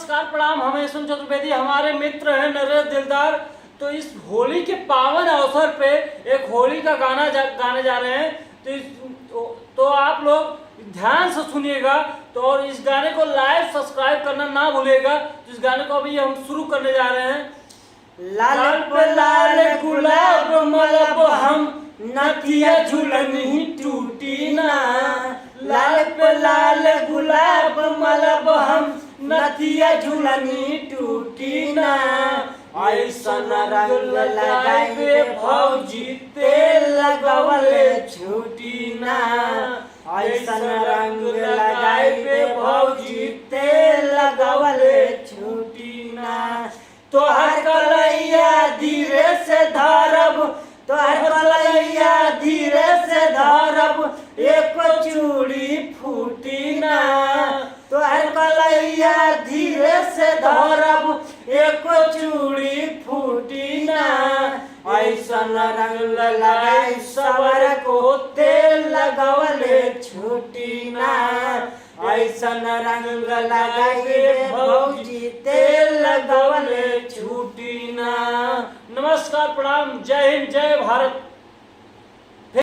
नमस्कार प्रणाम, हम यशवंत चतुर्वेदी। हमारे मित्र हैं नरेश दिलदार। तो इस होली के पावन अवसर पे एक होली का गाना गाने जा रहे हैं। तो आप लोग ध्यान से सुनिएगा। तो और इस गाने को लाइक सब्सक्राइब करना ना भूलिएगा। तो इस गाने को अभी हम शुरू करने जा रहे हैं। लाल पे लाल गुलाब मलब हम नथिया झुलनी टूटी ना। लाल पे लाल गुलाब मलब हम नथिया झुलनी टूटी ना। ऐसन रंग लगाए भौजी तेल लगवले छूटी ना। ऐसन रंग लगाए भौजी तेल लगवले छूटी ना। तोहर कलैया धीरे से धरब, तोहर कलैया धीरे से धरब, एक चूड़ी फूटी ना। तोहर कलैया धीरे से धरब, एक चूड़ी फूटी ना। ऐसन रंग लगाई सवर को तेल लगवले छूटी ना। ऐसन रंग लगाई भौजी तेल लगवले छूटी ना। नमस्कार प्रणाम, जय हिंद, जय भारत।